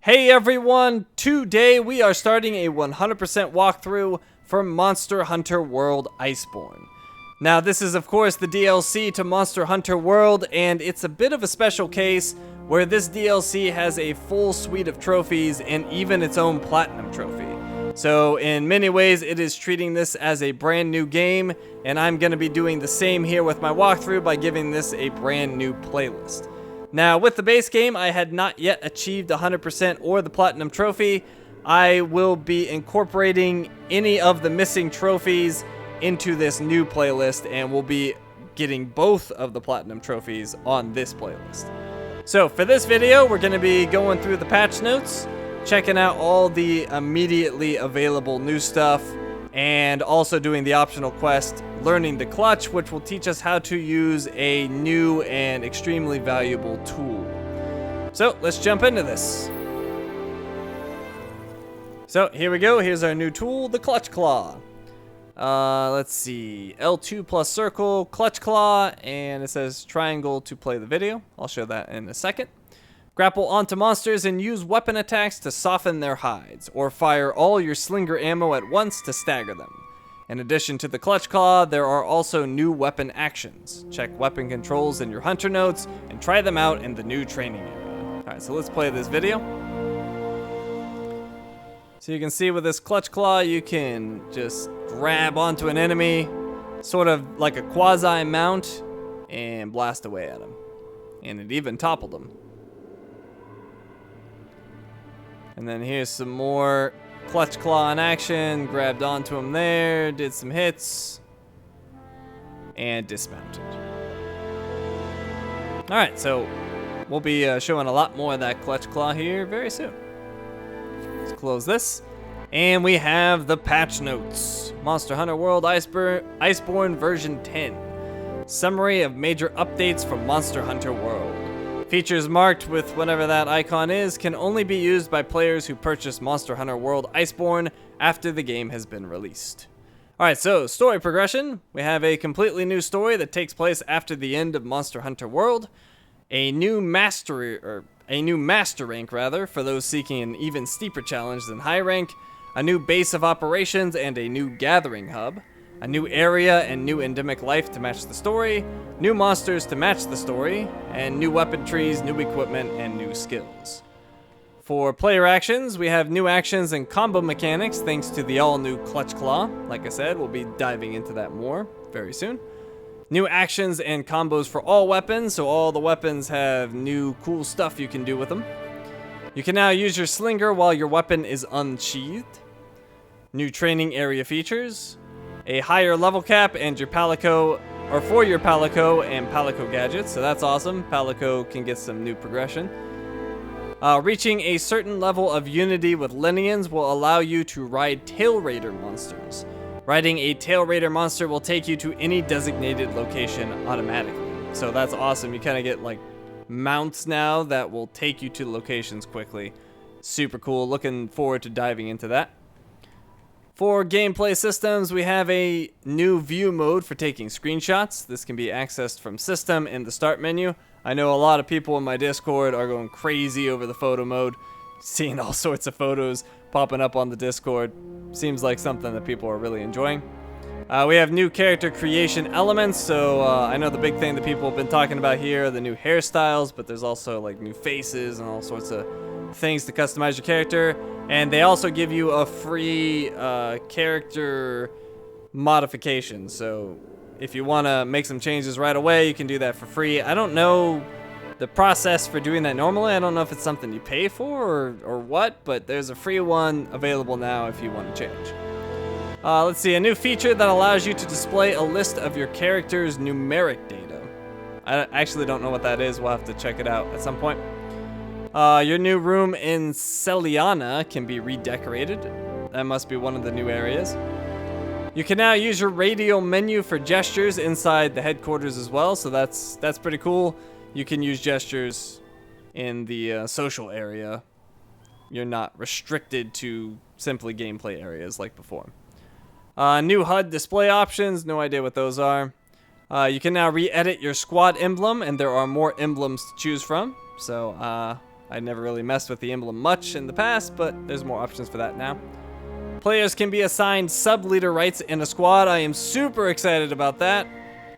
Hey everyone, today we are starting a 100% walkthrough for Monster Hunter World Iceborne. Now this is of course the DLC to Monster Hunter World, and it's a bit of a special case where this DLC has a full suite of trophies and even its own platinum trophy. So in many ways it is treating this as a brand new game, and I'm going to be doing the same here with my walkthrough by giving this a brand new playlist. Now, with the base game, I had not yet achieved 100% or the Platinum Trophy. I will be incorporating any of the missing trophies into this new playlist, and we'll be getting both of the Platinum Trophies on this playlist. So, for this video, we're going to be going through the patch notes, checking out all the immediately available new stuff, and also doing the optional quest, Learning the Clutch, which will teach us how to use a new and extremely valuable tool. So let's jump into this. So here we go. Here's our new tool, the Clutch Claw. Let's see. L2 plus circle, Clutch Claw, and it says triangle to play the video. I'll show that in a second. Grapple onto monsters and use weapon attacks to soften their hides, or fire all your Slinger Ammo at once to stagger them. In addition to the Clutch Claw, there are also new weapon actions. Check weapon controls in your Hunter notes and try them out in the new training area. Alright, so let's play this video. So you can see with this Clutch Claw, you can just grab onto an enemy, sort of like a quasi-mount, and blast away at him. And it even toppled him. And then here's some more Clutch Claw in action. Grabbed onto him there, did some hits, and dismounted. Alright, so we'll be showing a lot more of that Clutch Claw here very soon. Let's close this. And we have the patch notes. Monster Hunter World Iceborne version 10. Summary of major updates from Monster Hunter World. Features marked with whatever that icon is can only be used by players who purchase Monster Hunter World Iceborne after the game has been released. Alright, so story progression. We have a completely new story that takes place after the end of Monster Hunter World. A new master rank for those seeking an even steeper challenge than high rank. A new base of operations and a new gathering hub. A new area and new endemic life to match the story, new monsters to match the story, and new weapon trees, new equipment, and new skills. For player actions, we have new actions and combo mechanics thanks to the all-new Clutch Claw. Like I said, we'll be diving into that more very soon. New actions and combos for all weapons, so all the weapons have new cool stuff you can do with them. You can now use your slinger while your weapon is unsheathed. New training area features. A higher level cap and your Palico, or for your Palico and Palico gadgets, so that's awesome. Palico can get some new progression. Reaching a certain level of unity with Lineans will allow you to ride Tail Raider monsters. Riding a Tail Raider monster will take you to any designated location automatically. So that's awesome. You kind of get like mounts now that will take you to locations quickly. Super cool. Looking forward to diving into that. For gameplay systems, we have a new view mode for taking screenshots. This can be accessed from system in the start menu. I know a lot of people in my Discord are going crazy over the photo mode, seeing all sorts of photos popping up on the Discord. Seems like something that people are really enjoying. We have new character creation elements, so I know the big thing that people have been talking about here are the new hairstyles, but there's also like new faces and all sorts of things to customize your character. And they also give you a free character modification. So if you want to make some changes right away, you can do that for free. I don't know the process for doing that normally. I don't know if it's something you pay for or what, but there's a free one available now if you want to change. Let's see, a new feature that allows you to display a list of your character's numeric data. I actually don't know what that is. We'll have to check it out at some point. Your new room in Celiana can be redecorated. That must be one of the new areas. You can now use your radial menu for gestures inside the headquarters as well, so that's pretty cool. You can use gestures in the social area. You're not restricted to simply gameplay areas like before. New HUD display options, no idea what those are. You can now re-edit your squad emblem, and there are more emblems to choose from. So, I never really messed with the emblem much in the past, but there's more options for that now. Players can be assigned sub-leader rights in a squad. I am super excited about that.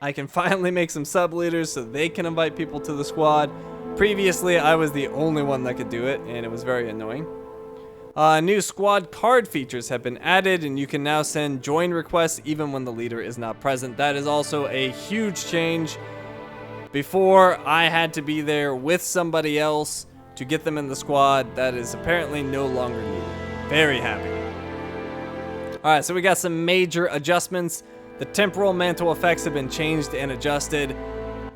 I can finally make some sub-leaders so they can invite people to the squad. Previously, I was the only one that could do it, and it was very annoying. New squad card features have been added, and you can now send join requests even when the leader is not present. That is also a huge change. Before, I had to be there with somebody else to get them in the squad. That is apparently no longer needed. Very happy. Alright, so we got some major adjustments. The temporal mantle effects have been changed and adjusted.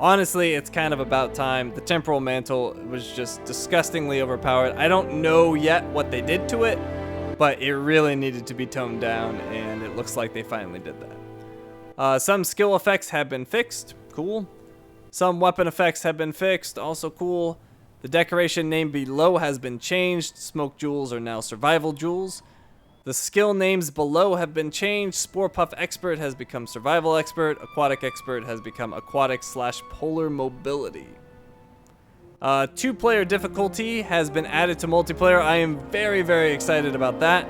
Honestly, it's kind of about time. The temporal mantle was just disgustingly overpowered. I don't know yet what they did to it, but it really needed to be toned down, and it looks like they finally did that. Some skill effects have been fixed. Cool. Some weapon effects have been fixed. Also cool. The decoration name below has been changed. Smoke jewels are now survival jewels. The skill names below have been changed. Spore Puff Expert has become Survival Expert. Aquatic Expert has become Aquatic/Polar Mobility. 2-player difficulty has been added to multiplayer. I am very, very excited about that.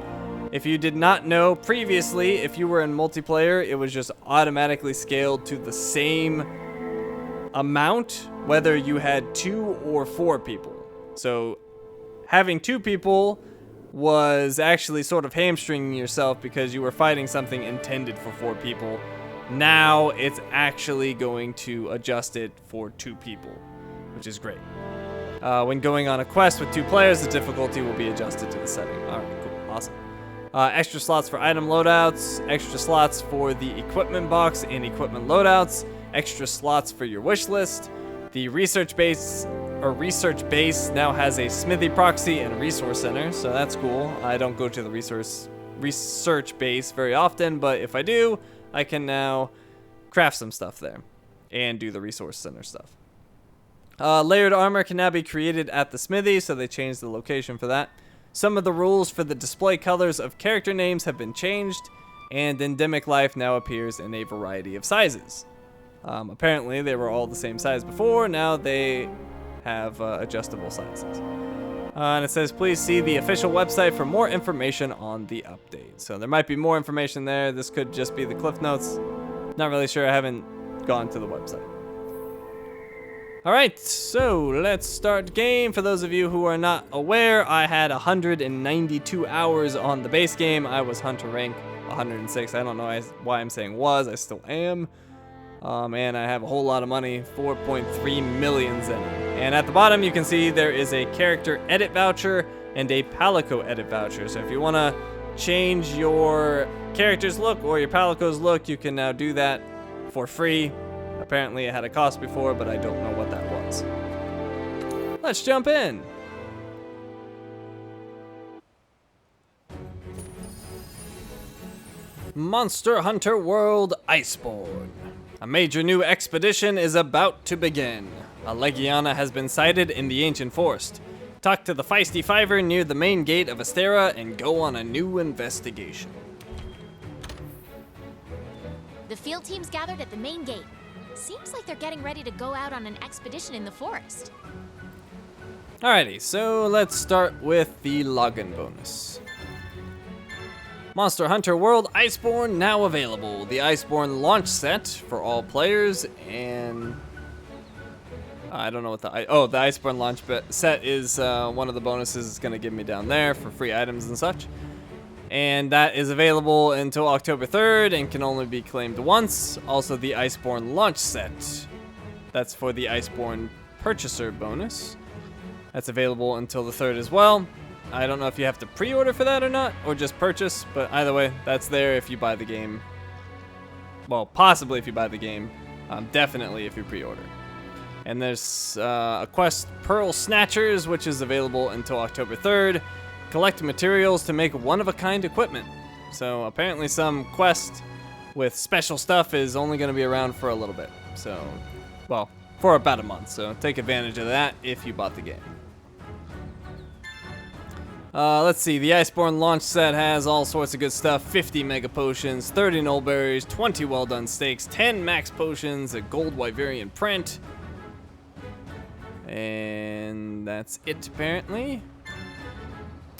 If you did not know, previously, if you were in multiplayer, it was just automatically scaled to the same amount, whether you had 2 or 4 people. So having 2 people was actually sort of hamstringing yourself because you were fighting something intended for 4 people. Now it's actually going to adjust it for 2 people, which is great. When going on a quest with 2 players, the difficulty will be adjusted to the setting. Alright, cool, awesome. Extra slots for item loadouts, extra slots for the equipment box and equipment loadouts, extra slots for your wish list. The research base now has a smithy proxy and a resource center, so that's cool. I don't go to the research base very often, but if I do, I can now craft some stuff there and do the resource center stuff. Layered armor can now be created at the smithy, so they changed the location for that. Some of the rules for the display colors of character names have been changed, and Endemic Life now appears in a variety of sizes. Apparently, they were all the same size before. Now they have adjustable sizes. And it says, please see the official website for more information on the update. So there might be more information there. This could just be the Cliff Notes. Not really sure. I haven't gone to the website. Alright, so let's start the game. For those of you who are not aware, I had 192 hours on the base game. I was Hunter rank 106. I don't know why I'm saying was. I still am. And I have a whole lot of money, 4.3 millions in it. And at the bottom, you can see there is a character edit voucher and a Palico edit voucher. So if you want to change your character's look or your Palico's look, you can now do that for free. Apparently it had a cost before, but I don't know what that was. Let's jump in. Monster Hunter World Iceborne. A major new expedition is about to begin. A Legiana has been sighted in the ancient forest. Talk to the feisty Fiver near the main gate of Astera and go on a new investigation. The field team's gathered at the main gate. Seems like they're getting ready to go out on an expedition in the forest. Alrighty, so let's start with the login bonus. Monster Hunter World Iceborne now available. The Iceborne launch set for all players, and I don't know what the Iceborne launch set is. One of the bonuses it's going to give me down there for free items and such. And that is available until October 3rd and can only be claimed once. Also the Iceborne launch set. That's for the Iceborne purchaser bonus. That's available until the 3rd as well. I don't know if you have to pre-order for that or not, or just purchase, but either way, that's there if you buy the game. Well, possibly if you buy the game. Definitely if you pre-order. And there's a quest, Pearl Snatchers, which is available until October 3rd. Collect materials to make one-of-a-kind equipment. So apparently some quest with special stuff is only going to be around for a little bit. So, well, for about a month. So take advantage of that if you bought the game. Let's see, the Iceborne launch set has all sorts of good stuff. 50 mega potions, 30 null berries, 20 well done steaks, 10 max potions, a gold Wyverian print. And that's it, apparently.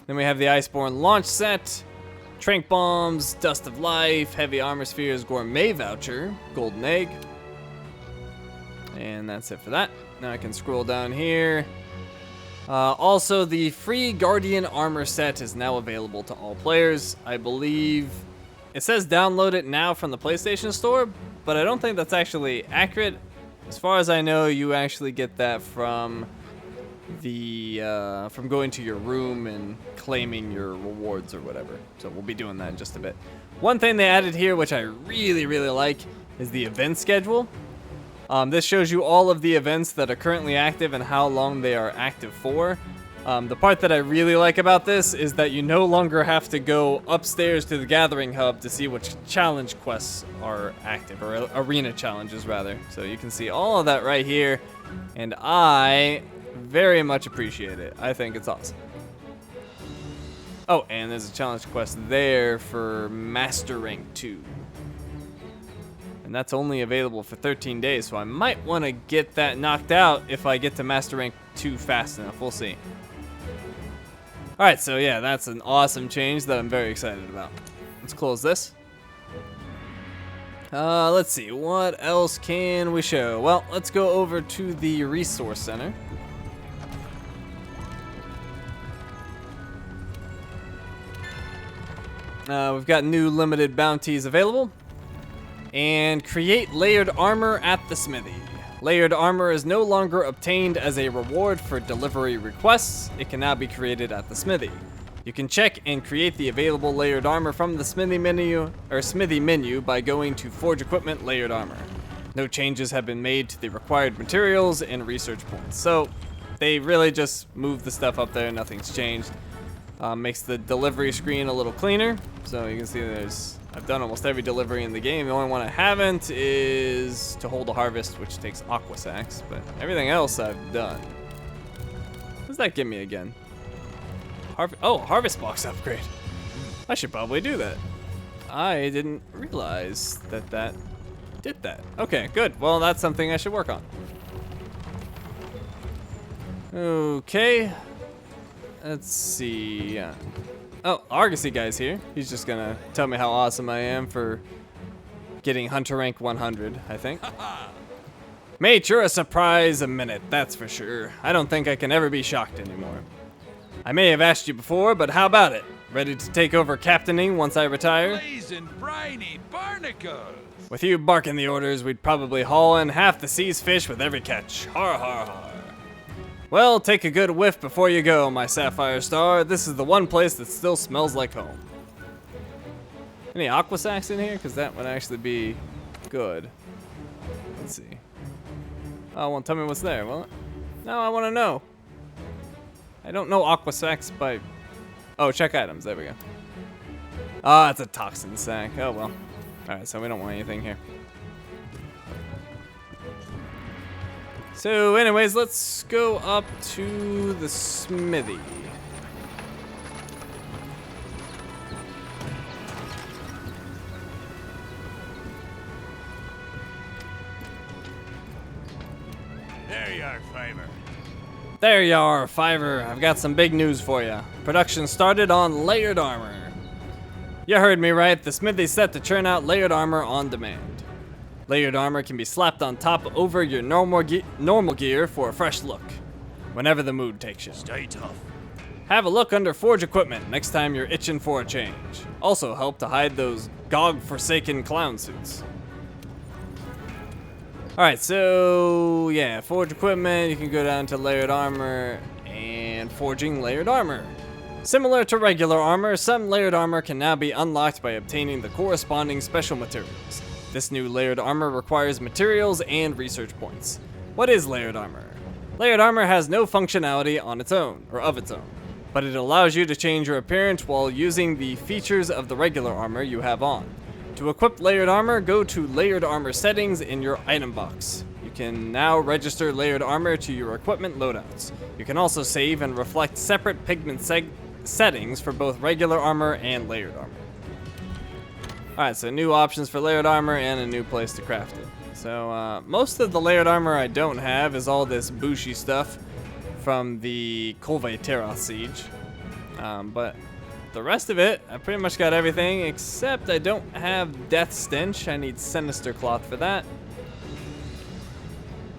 Then we have the Iceborne launch set, Trank Bombs, Dust of Life, Heavy Armor Spheres, Gourmet Voucher, Golden Egg. And that's it for that. Now I can scroll down here. Also, the free Guardian Armor set is now available to all players. I believe it says download it now from the PlayStation Store, but I don't think that's actually accurate. As far as I know, you actually get that from the from going to your room and claiming your rewards or whatever. So we'll be doing that in just a bit. One thing they added here, which I really like, is the event schedule. This shows you all of the events that are currently active and how long they are active for. The part that I really like about this is that you no longer have to go upstairs to the Gathering Hub to see which challenge quests are active, or arena challenges rather. So you can see all of that right here, and I very much appreciate it. I think it's awesome. Oh, and there's a challenge quest there for Master Rank 2. And that's only available for 13 days, so I might want to get that knocked out if I get to Master Rank 2 fast enough. We'll see. Alright, so yeah, that's an awesome change that I'm very excited about. Let's close this. Let's see, what else can we show? Well, let's go over to the Resource Center. We've got new limited bounties available. And create layered armor at the smithy. Layered armor is no longer obtained as a reward for delivery requests. It can now be created at the smithy. You can check and create the available layered armor from the smithy menu by going to Forge Equipment Layered Armor. No changes have been made to the required materials and research points. So they really just moved the stuff up there, nothing's changed. Makes the delivery screen a little cleaner. So you can see I've done almost every delivery in the game. The only one I haven't is to hold a harvest, which takes aqua sacks, but everything else I've done. What does that give me again? Harvest box upgrade. I should probably do that. I didn't realize that did that. Okay, good. Well, that's something I should work on. Okay. Let's see. Oh, Argosy guy's here. He's just gonna tell me how awesome I am for getting Hunter rank 100, I think. Mate, you're a surprise a minute, that's for sure. I don't think I can ever be shocked anymore. I may have asked you before, but how about it? Ready to take over captaining once I retire? Blazing briny barnacles! With you barking the orders, we'd probably haul in half the sea's fish with every catch. Har har har. Well, take a good whiff before you go, my Sapphire Star. This is the one place that still smells like home. Any aqua sacks in here? Because that would actually be good. Let's see. Oh, well, tell me what's there. Well, no, I want to know. I don't know aqua sacks by... Oh, check items. There we go. Ah, it's a toxin sack. Oh, well. Alright, so we don't want anything here. So anyways, let's go up to the smithy. There you are, Fiver. There you are, Fiver. I've got some big news for you. Production started on layered armor. You heard me right, the smithy's set to churn out layered armor on demand. Layered armor can be slapped on top over your normal gear for a fresh look, whenever the mood takes you. Stay tough. Have a look under Forge Equipment next time you're itching for a change. Also help to hide those GOG-forsaken clown suits. Alright, so yeah, Forge Equipment, you can go down to Layered Armor and Forging Layered Armor. Similar to regular armor, some layered armor can now be unlocked by obtaining the corresponding special materials. This new layered armor requires materials and research points. What is layered armor? Layered armor has no functionality on its own, or of its own, but it allows you to change your appearance while using the features of the regular armor you have on. To equip layered armor, go to layered armor settings in your item box. You can now register layered armor to your equipment loadouts. You can also save and reflect separate pigment settings for both regular armor and layered armor. Alright, so new options for layered armor and a new place to craft it. So most of the layered armor I don't have is all this Voucher stuff from the Kolve siege. But the rest of it, I pretty much got everything, except I don't have Death Stench. I need Sinister Cloth for that.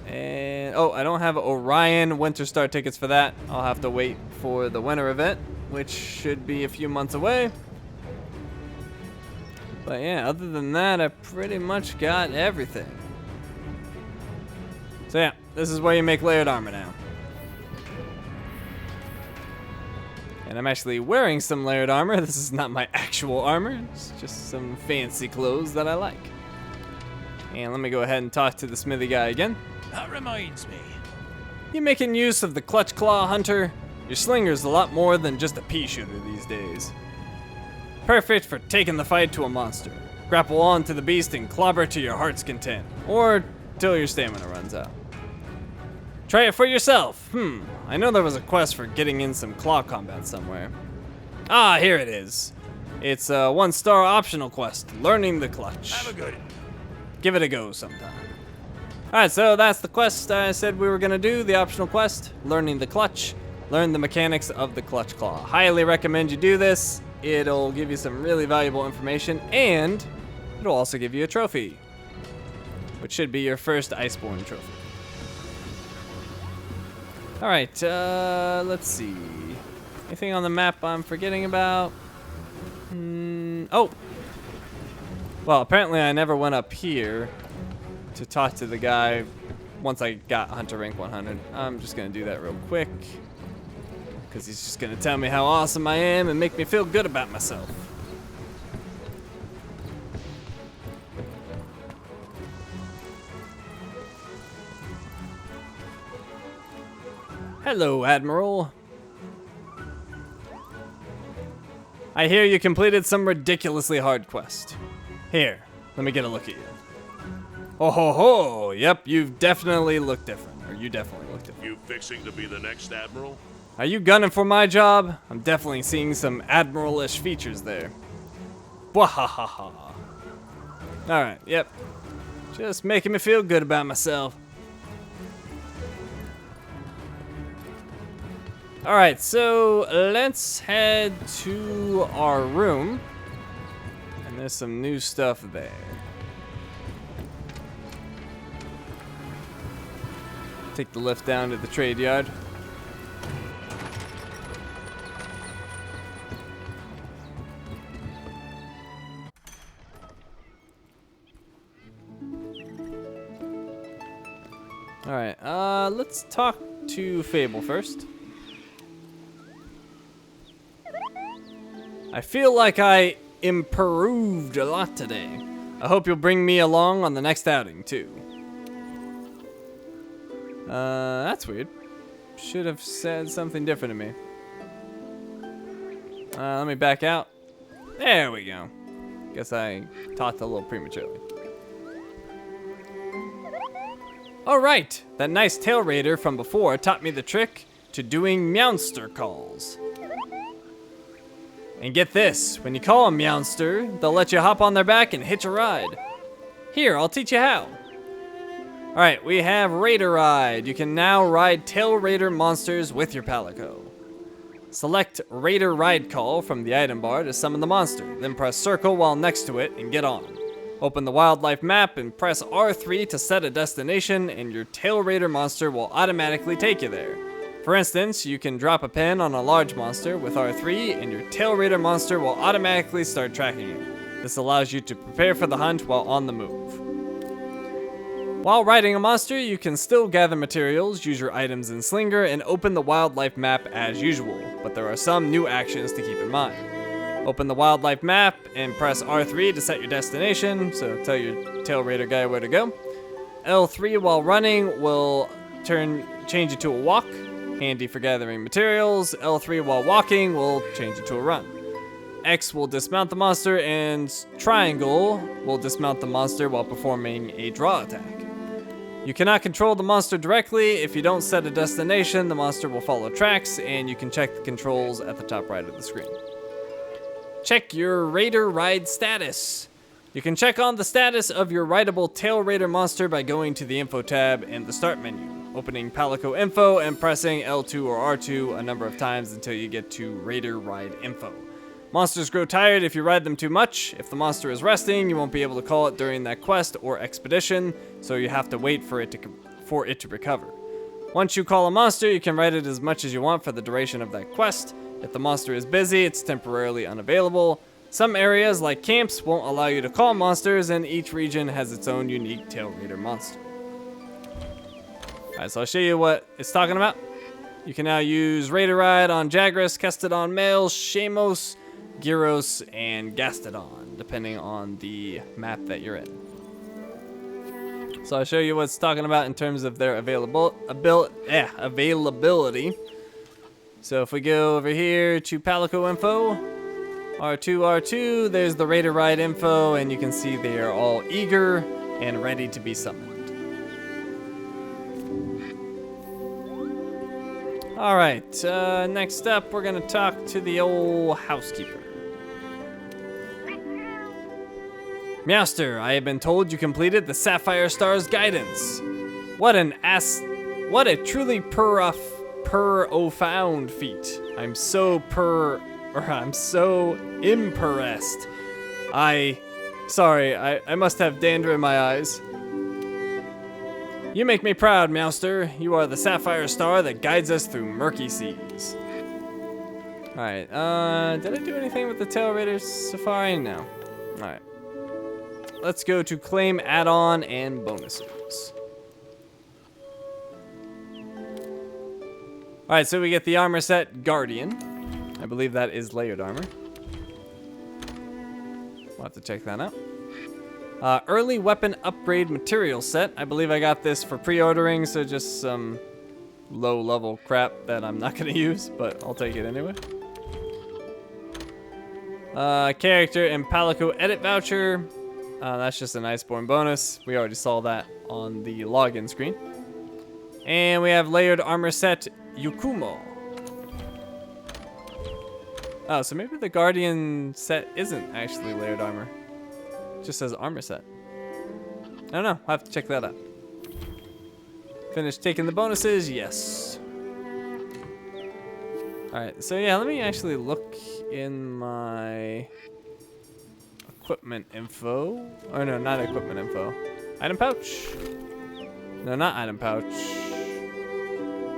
And, oh, I don't have Orion Winter Star tickets for that. I'll have to wait for the winter event, which should be a few months away. But yeah, other than that, I pretty much got everything. So yeah, this is where you make layered armor now. And I'm actually wearing some layered armor. This is not my actual armor. It's just some fancy clothes that I like. And let me go ahead and talk to the smithy guy again. That reminds me. You making use of the Clutch Claw Hunter? Your Slinger's a lot more than just a pea shooter these days. Perfect for taking the fight to a monster. Grapple on to the beast and clobber to your heart's content. Or till your stamina runs out. Try it for yourself. I know there was a quest for getting in some claw combat somewhere. Ah, here it is. It's a 1-star optional quest, Learning the Clutch. Have a good. Give it a go sometime. Alright, so that's the quest I said we were gonna do, the optional quest, Learning the Clutch. Learn the mechanics of the Clutch Claw. Highly recommend you do this. It'll give you some really valuable information, and it'll also give you a trophy, which should be your first Iceborne trophy. Alright, let's see. Anything on the map I'm forgetting about? Oh! Well, apparently I never went up here to talk to the guy once I got Hunter Rank 100. I'm just gonna do that real quick, because he's just gonna tell me how awesome I am and make me feel good about myself. Hello, Admiral. I hear you completed some ridiculously hard quest. Here, let me get a look at you. Oh ho ho! Yep, you've definitely looked different. Or you definitely look different. You fixing to be the next admiral? Are you gunning for my job? I'm definitely seeing some admiral-ish features there. Wahahaha. Alright, yep. Just making me feel good about myself. Alright, so let's head to our room. And there's some new stuff there. Take the lift down to the trade yard. Alright, let's talk to Fable first. I feel like I improved a lot today. I hope you'll bring me along on the next outing, too. That's weird. Should have said something different to me. Let me back out. There we go. Guess I talked a little prematurely. Alright, that nice tail raider from before taught me the trick to doing meowster calls. And get this, when you call a meowster, they'll let you hop on their back and hitch a ride. Here, I'll teach you how. Alright, we have Raider Ride. You can now ride tail raider monsters with your Palico. Select Raider Ride Call from the item bar to summon the monster, then press circle while next to it and get on. Open the wildlife map and press R3 to set a destination, and your tail raider monster will automatically take you there. For instance, you can drop a pin on a large monster with R3 and your tail raider monster will automatically start tracking you. This allows you to prepare for the hunt while on the move. While riding a monster, you can still gather materials, use your items in Slinger, and open the wildlife map as usual, but there are some new actions to keep in mind. Open the wildlife map and press R3 to set your destination, so tell your tail raider guy where to go. L3 while running will change it to a walk, handy for gathering materials. L3 while walking will change it to a run. X will dismount the monster, and triangle will dismount the monster while performing a draw attack. You cannot control the monster directly. If you don't set a destination, the monster will follow tracks, and you can check the controls at the top right of the screen. Check your Raider Ride status. You can check on the status of your rideable Tail Raider monster by going to the Info tab in the Start menu, opening Palico Info and pressing L2 or R2 a number of times until you get to Raider Ride Info. Monsters grow tired if you ride them too much. If the monster is resting, you won't be able to call it during that quest or expedition, so you have to wait for it to recover. Once you call a monster, you can ride it as much as you want for the duration of that quest. If the monster is busy, it's temporarily unavailable. Some areas, like camps, won't allow you to call monsters, and each region has its own unique Tail Raider monster. Alright, so I'll show you what it's talking about. You can now use Raider Ride on Jagras, Kestodon males, Shamos, Gyros, and Gastodon, depending on the map that you're in. So I'll show you what it's talking about in terms of their availability. So if we go over here to Palico Info, R2, there's the Raider Ride info, and you can see they are all eager and ready to be summoned. Alright, next up we're gonna talk to the old housekeeper. Meowster, I have been told you completed the Sapphire Star's guidance. What a truly profound feat. I'm so impressed. Sorry, I must have dander in my eyes. You make me proud, Meowster. You are the Sapphire Star that guides us through murky seas. Alright, did I do anything with the Tail Raiders Safari? No. Alright. Let's go to claim add-on and bonuses. Alright, so we get the armor set Guardian. I believe that is layered armor. We'll have to check that out. Early weapon upgrade material set. I believe I got this for pre-ordering, so just some low-level crap that I'm not going to use, but I'll take it anyway. Character and Palico edit voucher. That's just an Iceborne bonus. We already saw that on the login screen. And we have layered armor set Yukumo. Oh, so maybe the Guardian set isn't actually layered armor. It just says armor set. I don't know. I'll have to check that out. Finished taking the bonuses? Yes. Alright, so yeah, let me actually look in my equipment info. Oh no, not equipment info. Item pouch. No, not item pouch.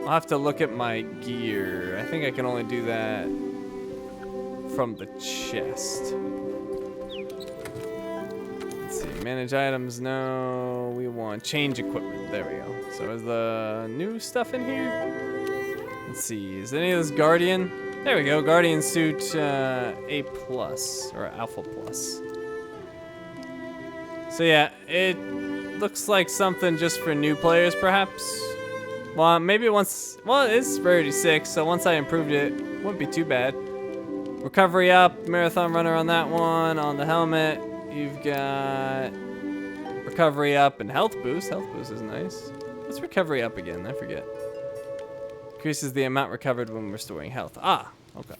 I'll have to look at my gear. I think I can only do that from the chest. Let's see, manage items, no. We want change equipment, there we go. So is the new stuff in here? Let's see, is any of this Guardian? There we go, Guardian suit A+, or Alpha+. So yeah, it looks like something just for new players perhaps. Well, maybe once, well it is rarity 6, so once I improved it, it wouldn't be too bad. Recovery up, marathon runner on that one. On the helmet, you've got recovery up and health boost. Health boost is nice. What's recovery up again? I forget. Increases the amount recovered when restoring health. Ah, okay.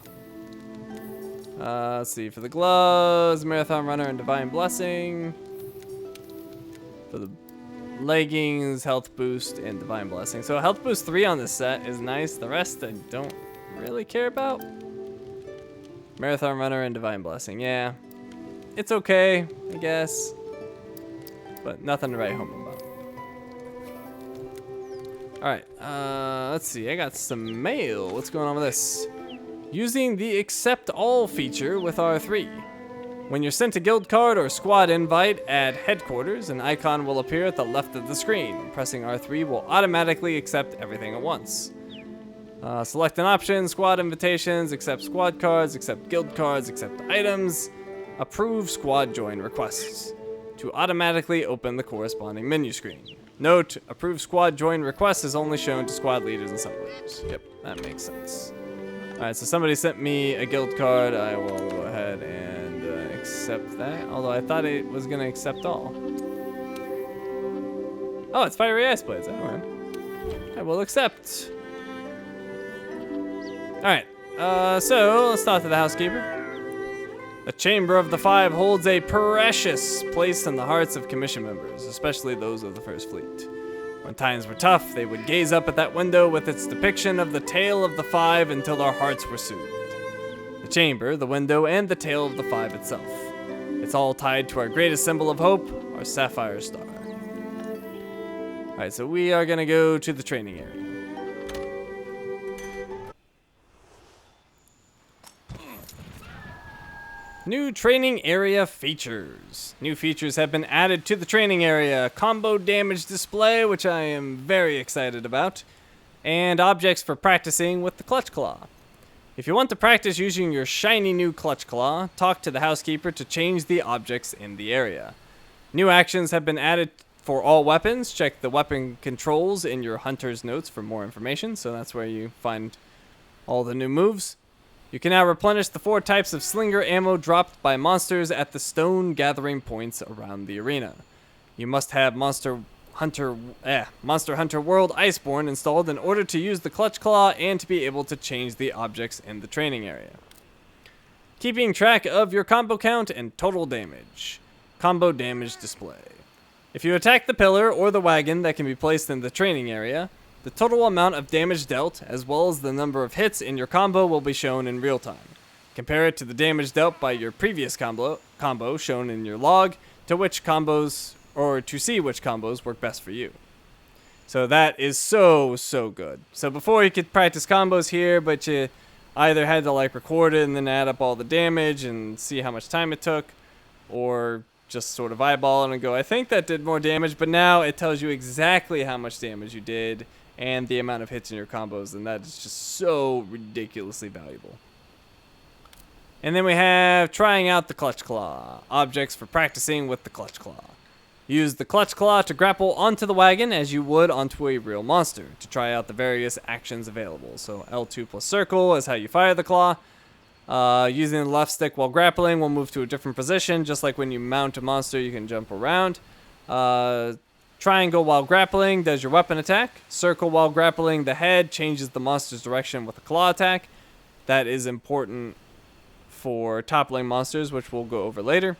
Let's see, for the gloves, marathon runner and divine blessing. For the leggings, health boost and divine blessing. So health boost 3 on this set is nice. The rest I don't really care about. Marathon runner and divine blessing. Yeah, it's okay, I guess, but nothing to write home about. All right, let's see. I got some mail. What's going on with this? Using the accept all feature with R3. When you're sent a guild card or squad invite at headquarters, an icon will appear at the left of the screen. Pressing R3 will automatically accept everything at once. Select an option, squad invitations, accept squad cards, accept guild cards, accept items, approve squad join requests to automatically open the corresponding menu screen. Note, approve squad join request is only shown to squad leaders and sub-leaders. Yep, that makes sense. Alright, so somebody sent me a guild card. I will go ahead and accept that, although I thought it was going to accept all. Oh, it's Fiery Ice Blades. I will accept. Alright, so let's talk to the housekeeper. The Chamber of the Five holds a precious place in the hearts of commission members, especially those of the First Fleet. When times were tough, they would gaze up at that window with its depiction of the Tale of the Five until their hearts were soothed. The chamber, the window, and the Tale of the Five itself. It's all tied to our greatest symbol of hope, our sapphire star. Alright, so we are going to go to the training area. New training area features. New features have been added to the training area. Combo damage display, which I am very excited about. And objects for practicing with the Clutch Claw. If you want to practice using your shiny new Clutch Claw, talk to the housekeeper to change the objects in the area. New actions have been added for all weapons. Check the weapon controls in your hunter's notes for more information. So that's where you find all the new moves. You can now replenish the 4 types of Slinger Ammo dropped by monsters at the stone gathering points around the arena. You must have Monster Hunter World Iceborne installed in order to use the Clutch Claw and to be able to change the objects in the training area. Keeping track of your combo count and total damage. Combo damage display. If you attack the pillar or the wagon that can be placed in the training area, the total amount of damage dealt, as well as the number of hits in your combo, will be shown in real time. Compare it to the damage dealt by your previous combo shown in your log, to see which combos work best for you. So that is so good. So before you could practice combos here, but you either had to like record it and then add up all the damage and see how much time it took, or just sort of eyeball it and go, I think that did more damage, but now it tells you exactly how much damage you did and the amount of hits in your combos, and that is just so ridiculously valuable. And then we have trying out the Clutch Claw. Objects for practicing with the Clutch Claw. Use the Clutch Claw to grapple onto the wagon as you would onto a real monster to try out the various actions available. So L2 plus circle is how you fire the claw. Using the left stick while grappling will move to a different position, just like when you mount a monster you can jump around. Triangle while grappling does your weapon attack. Circle while grappling the head changes the monster's direction with a claw attack. That is important for toppling monsters, which we'll go over later.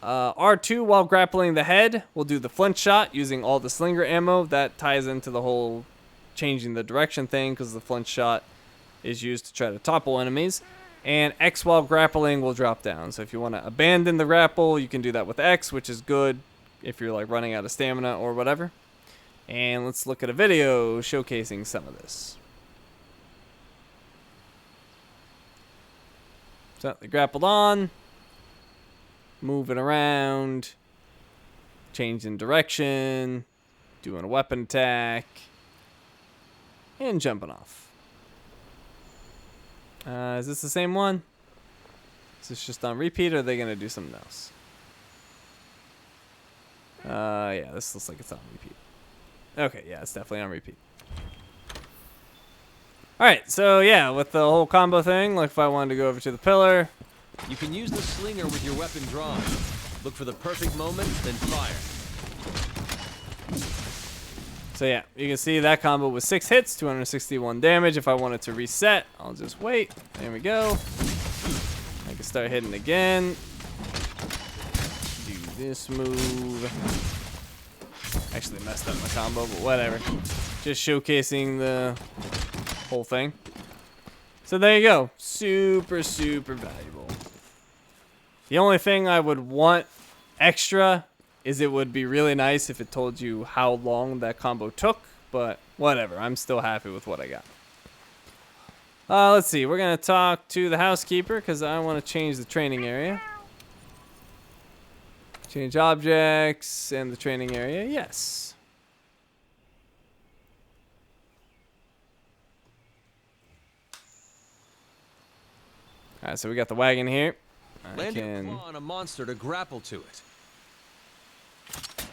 R2 while grappling the head will do the flint shot using all the Slinger Ammo. That ties into the whole changing the direction thing, because the flint shot is used to try to topple enemies. And X while grappling will drop down. So if you want to abandon the grapple, you can do that with X, which is good if you're like running out of stamina or whatever. And let's look at a video showcasing some of this. So they grappled on, moving around, changing direction, doing a weapon attack, and jumping off. Is this the same one? Is this just on repeat, or are they going to do something else? Yeah, this looks like it's on repeat. Okay, yeah, it's definitely on repeat. Alright, so yeah, with the whole combo thing, like if I wanted to go over to the pillar. You can use the slinger with your weapon drawn. Look for the perfect moment, then fire. So yeah, you can see that combo was 6 hits, 261 damage. If I wanted to reset, I'll just wait. There we go. I can start hitting again. Do this move. Actually messed up my combo, but whatever. Just showcasing the whole thing. So there you go. Super valuable. The only thing I would want extra is it would be really nice if it told you how long that combo took, but whatever. I'm still happy with what I got. Let's see. We're going to talk to the housekeeper because I want to change the training area. Change objects and the training area. Yes. Alright, so we got the wagon here. Land your claw on a monster to grapple to it.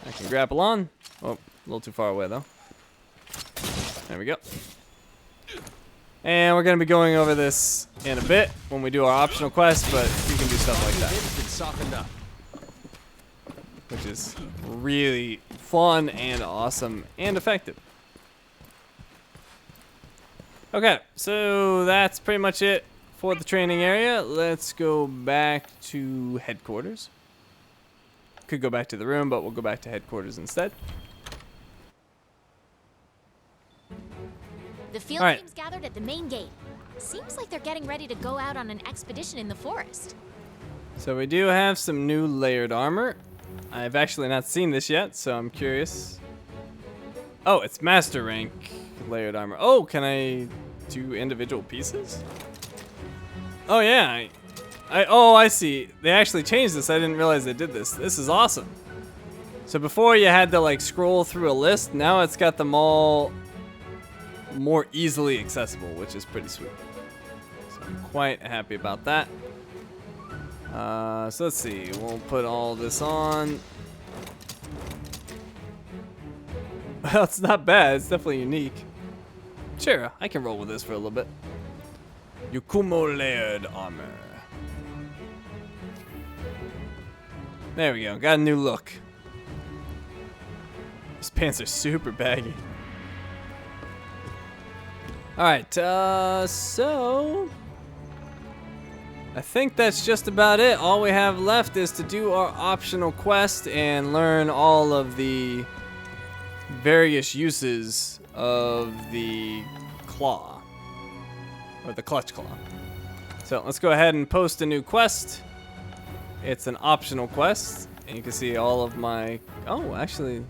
I can grapple on. Oh, a little too far away though. There we go. And we're going to be going over this in a bit when we do our optional quest, but you can do stuff like that. Softened up. Which is really fun and awesome and effective. Okay, so that's pretty much it for the training area. Let's go back to headquarters. Could go back to the room, but we'll go back to headquarters instead. The field All right. team's gathered at the main gate. Seems like they're getting ready to go out on an expedition in the forest. So we do have some new layered armor. I've actually not seen this yet, so I'm curious. Oh, it's master rank layered armor. Oh, can I do individual pieces? Oh yeah, I see. They actually changed this. I didn't realize they did this. This is awesome. So before you had to like scroll through a list, now it's got them all more easily accessible, which is pretty sweet. So I'm quite happy about that. So let's see. We'll put all this on. Well, it's not bad. It's definitely unique. Sure, I can roll with this for a little bit. Yukumo layered armor. There we go. Got a new look. These pants are super baggy. Alright, so I think that's just about it. All we have left is to do our optional quest and learn all of the various uses of the claw, or the clutch claw. So let's go ahead and post a new quest. It's an optional quest, and you can see all of my, oh, actually,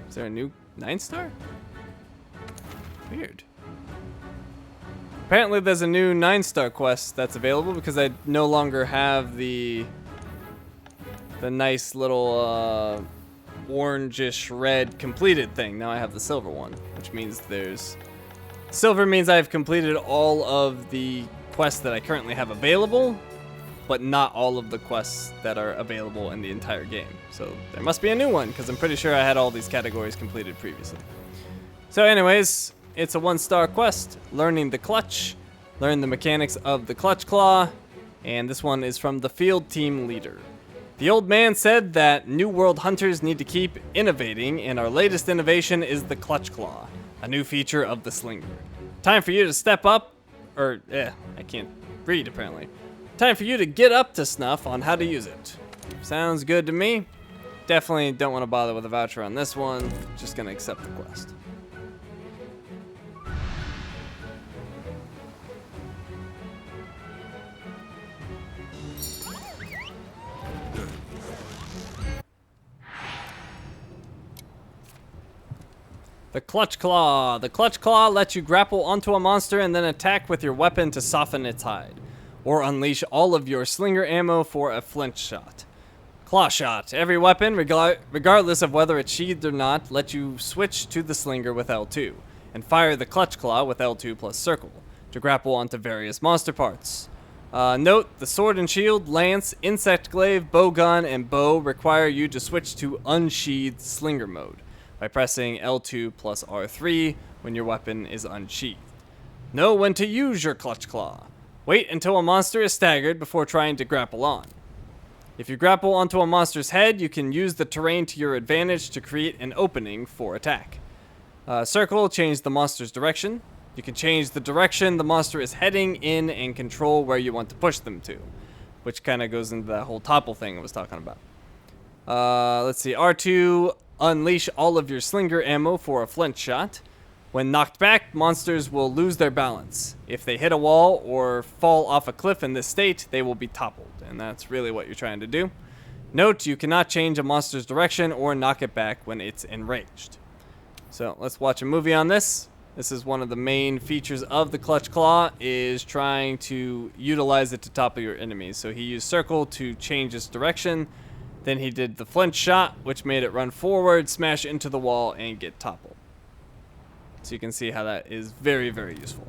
is there a new 9-star? Weird. Apparently there's a new 9-star quest that's available because I no longer have the nice little orangish red completed thing. Now I have the silver one, which means there's silver means I've completed all of the quests that I currently have available, but not all of the quests that are available in the entire game. So there must be a new one because I'm pretty sure I had all these categories completed previously. So anyways, it's a 1-star quest, learning the clutch, learn the mechanics of the clutch claw, and this one is from the field team leader. The old man said that New World hunters need to keep innovating, and our latest innovation is the clutch claw, a new feature of the Slinger. Time for you to step up, I can't read apparently. Time for you to get up to snuff on how to use it. Sounds good to me. Definitely don't want to bother with a voucher on this one, just gonna accept the quest. The Clutch Claw. The Clutch Claw lets you grapple onto a monster and then attack with your weapon to soften its hide, or unleash all of your Slinger Ammo for a flinch shot. Claw Shot. Every weapon, regardless of whether it's sheathed or not, lets you switch to the Slinger with L2, and fire the Clutch Claw with L2 plus Circle, to grapple onto various monster parts. Note, the sword and shield, lance, insect glaive, bowgun, and bow require you to switch to unsheathed Slinger mode by pressing L2 plus R3 when your weapon is unsheathed. Know when to use your Clutch Claw. Wait until a monster is staggered before trying to grapple on. If you grapple onto a monster's head, you can use the terrain to your advantage to create an opening for attack. Circle, change the monster's direction. You can change the direction the monster is heading in and control where you want to push them to, which kind of goes into that whole topple thing I was talking about. Let's see, R2, unleash all of your Slinger Ammo for a flinch shot. When knocked back, monsters will lose their balance. If they hit a wall or fall off a cliff in this state, they will be toppled, and that's really what you're trying to do. Note, you cannot change a monster's direction or knock it back when it's enraged. So let's watch a movie on this. This is one of the main features of the Clutch Claw, is trying to utilize it to topple your enemies. So he used Circle to change its direction. Then he did the flinch shot, which made it run forward, smash into the wall, and get toppled. So you can see how that is very, very useful.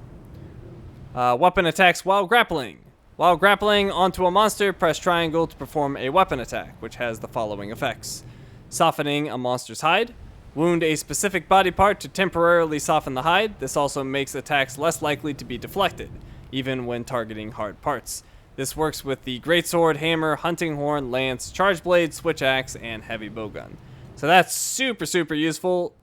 Weapon attacks while grappling. While grappling onto a monster, press triangle to perform a weapon attack, which has the following effects. Softening a monster's hide. Wound a specific body part to temporarily soften the hide. This also makes attacks less likely to be deflected, even when targeting hard parts. This works with the greatsword, hammer, hunting horn, lance, charge blade, switch axe, and heavy bowgun. So that's super, super useful.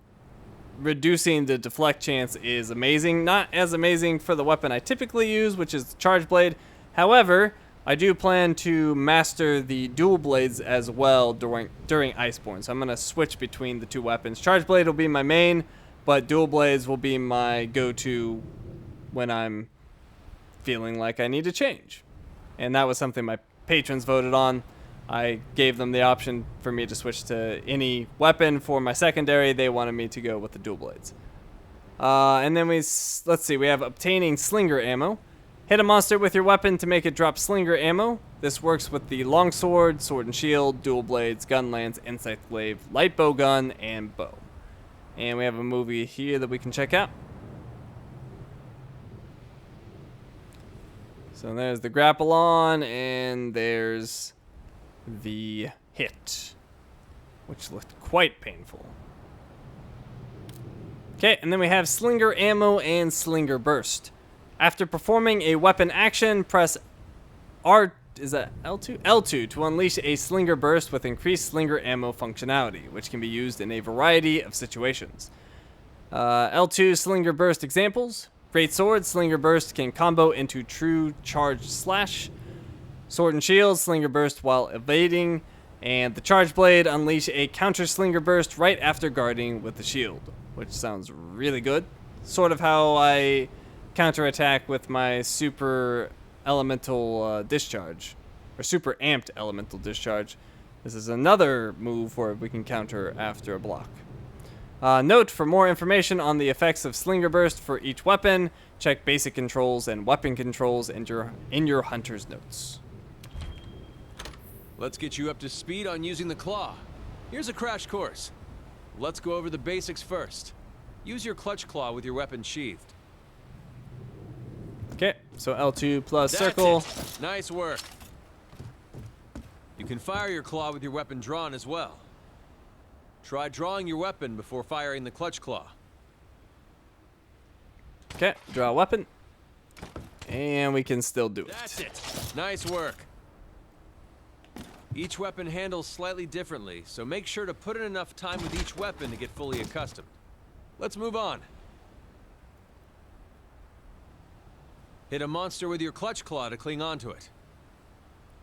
Reducing the deflect chance is amazing. Not as amazing for the weapon I typically use, which is the charge blade, However, I do plan to master the dual blades as well during Iceborne. So I'm going to switch between the two weapons. Charge blade will be my main, but dual blades will be my go-to when I'm feeling like I need to change. And that was something my patrons voted on. I gave them the option for me to switch to any weapon for my secondary. They wanted me to go with the dual blades. And then let's see, we have obtaining Slinger Ammo. Hit a monster with your weapon to make it drop Slinger Ammo. This works with the longsword, sword and shield, dual blades, gun lance, insight glaive, light bow gun, and bow. And we have a movie here that we can check out. So there's the grapple on, and there's the hit, which looked quite painful. Okay, and then we have Slinger Ammo and Slinger Burst. After performing a weapon action, press L2 to unleash a Slinger Burst with increased Slinger Ammo functionality, which can be used in a variety of situations. L2 Slinger Burst examples. Great Sword, Slinger Burst can combo into true charge slash. Sword and Shield, Slinger Burst while evading. And the Charge Blade, unleash a counter Slinger Burst right after guarding with the shield, which sounds really good. Sort of how I counterattack with my super elemental discharge, or super amped elemental discharge. This is another move where we can counter after a block. Note, for more information on the effects of Slinger Burst for each weapon, check basic controls and weapon controls in your hunter's notes. Let's get you up to speed on using the claw. Here's a crash course. Let's go over the basics first. Use your clutch claw with your weapon sheathed. Okay, so L2 plus That's circle. it. Nice work. You can fire your claw with your weapon drawn as well. Try drawing your weapon before firing the clutch claw. Okay, draw a weapon. And we can still do it. That's it. Nice work. Each weapon handles slightly differently, so make sure to put in enough time with each weapon to get fully accustomed. Let's move on. Hit a monster with your clutch claw to cling onto it.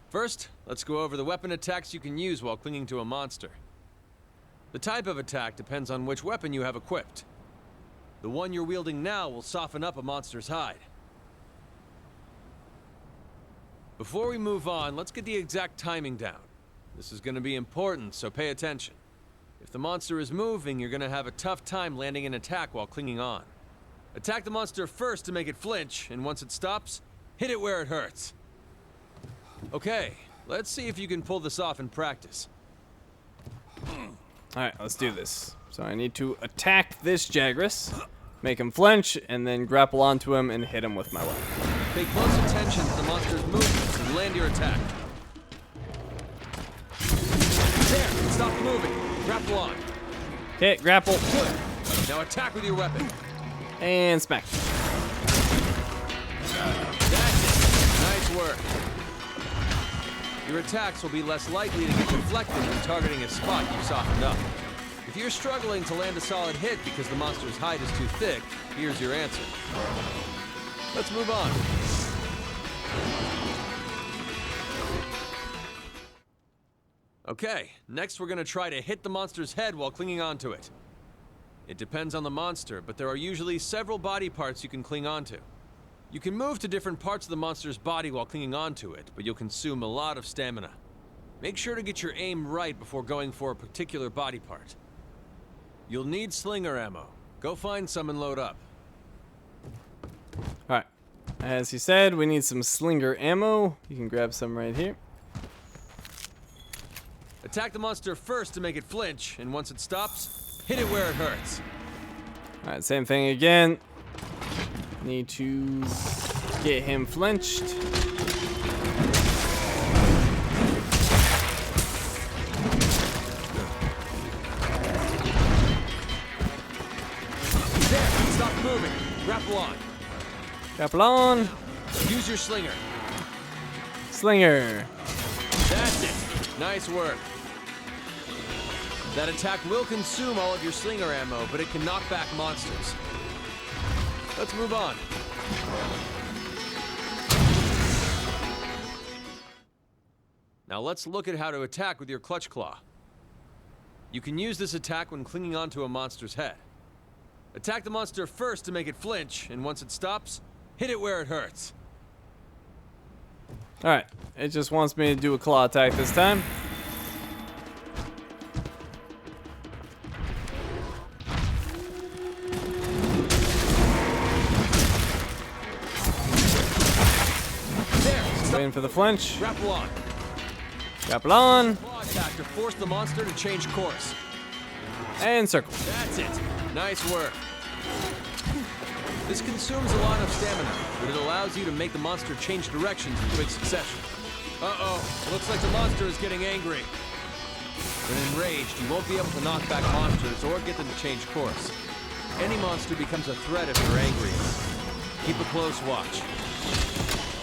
First, let's go over the weapon attacks you can use while clinging to a monster. The type of attack depends on which weapon you have equipped. The one you're wielding now will soften up a monster's hide. Before we move on, let's get the exact timing down. This is going to be important, so pay attention. If the monster is moving, you're going to have a tough time landing an attack while clinging on. Attack the monster first to make it flinch, and once it stops, hit it where it hurts. Okay, let's see if you can pull this off in practice. Alright, let's do this. So I need to attack this Jagras, make him flinch, and then grapple onto him and hit him with my weapon. Pay close attention to the monster's movements and land your attack. There, stop moving. Grapple on. Okay, grapple. Good. Now attack with your weapon. And smack. That's it. Nice work. Your attacks will be less likely to get deflected when targeting a spot you've softened up. If you're struggling to land a solid hit because the monster's hide is too thick, here's your answer. Let's move on. Okay, next we're going to try to hit the monster's head while clinging onto it. It depends on the monster, but there are usually several body parts you can cling onto. You can move to different parts of the monster's body while clinging onto it, but you'll consume a lot of stamina. Make sure to get your aim right before going for a particular body part. You'll need Slinger Ammo. Go find some and load up. Alright. As he said, we need some Slinger Ammo. You can grab some right here. Attack the monster first to make it flinch, and once it stops, hit it where it hurts. Alright, same thing again. Need to get him flinched. There, stop moving. Grapple on. Grapple on. Use your slinger. Slinger. That's it. Nice work. That attack will consume all of your slinger ammo, but it can knock back monsters. Let's move on. Now let's look at how to attack with your Clutch Claw. You can use this attack when clinging onto a monster's head. Attack the monster first to make it flinch, and once it stops, hit it where it hurts. Alright, it just wants me to do a claw attack this time. There, Waiting for the flinch. grapple on. Grapple on. Claw attack to force the monster to change course. And circle. That's it. Nice work. This consumes a lot of stamina, but it allows you to make the monster change directions in quick succession. Uh-oh, looks like the monster is getting angry. When enraged, you won't be able to knock back monsters or get them to change course. Any monster becomes a threat if you're angry. Keep a close watch.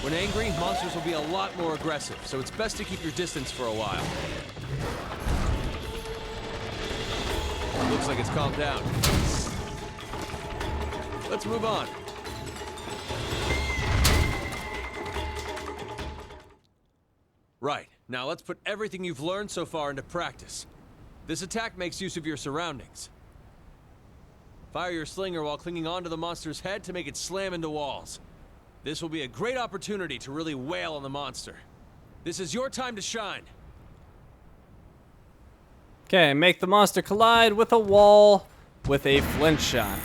When angry, monsters will be a lot more aggressive, so it's best to keep your distance for a while. Looks like it's calmed down. Let's move on. Right, now let's put everything you've learned so far into practice. This attack makes use of your surroundings. Fire your slinger while clinging onto the monster's head to make it slam into walls. This will be a great opportunity to really wail on the monster. This is your time to shine. Okay, make the monster collide with a wall with a flinch shot.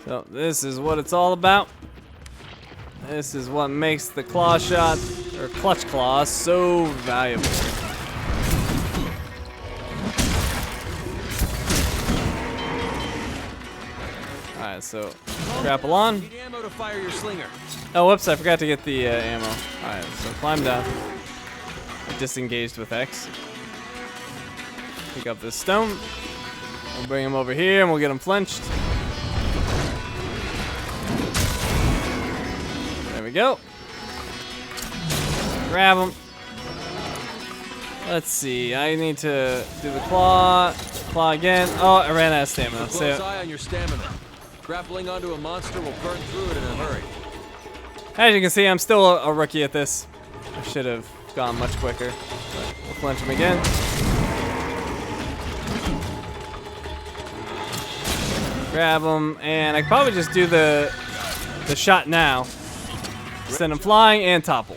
So this is what it's all about. This is what makes the claw shot, or clutch claw, so valuable. Alright, so grapple on. Need ammo to fire your slinger. Oh, whoops, I forgot to get the ammo. Alright, so climb down. Disengaged with X. Pick up this stone. We'll bring him over here and we'll get him flinched. There we go. Grab him. Let's see, I need to do the claw. Claw again. Oh, I ran out of stamina. Keep a close eye on your stamina. Grappling onto a monster will burn through it in a hurry. As you can see, I'm still a rookie at this. I should have gone much quicker. But we'll flinch him again. Grab him, and I could probably just do the shot now. Send him flying and topple.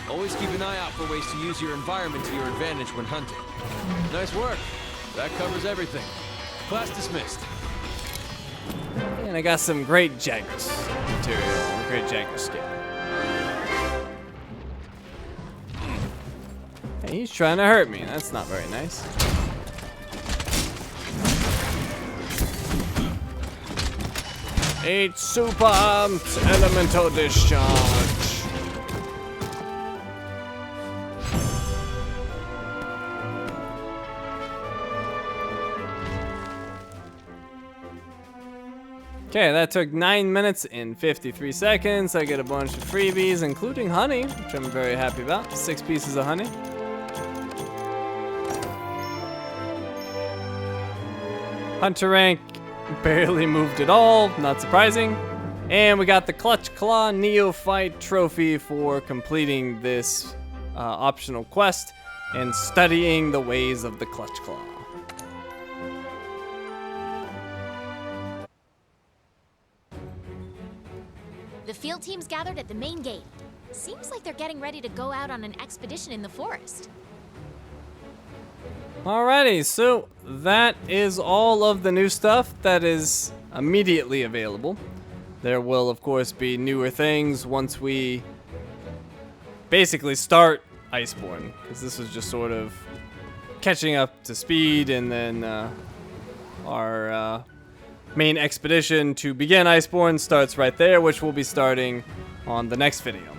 Always keep an eye out for ways to use your environment to your advantage when hunting. Nice work. That covers everything. Class dismissed. And I got some great Jaggers material, great Jagger skin. Hey, he's trying to hurt me. That's not very nice. Eight super elemental discharge. Okay, that took 9 minutes and 53 seconds. I get a bunch of freebies, including honey, which I'm very happy about. 6 pieces of honey. Hunter rank barely moved at all, not surprising. And we got the Clutch Claw Neophyte trophy for completing this optional quest and studying the ways of the Clutch Claw. The field team's gathered at the main gate. Seems like they're getting ready to go out on an expedition in the forest. Alrighty, so that is all of the new stuff that is immediately available. There will, of course, be newer things once we basically start Iceborne, because this was just sort of catching up to speed, and then our main expedition to begin Iceborne starts right there, which we'll be starting on the next video.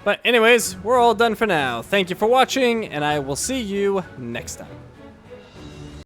But anyways, we're all done for now. Thank you for watching, and I will see you next time.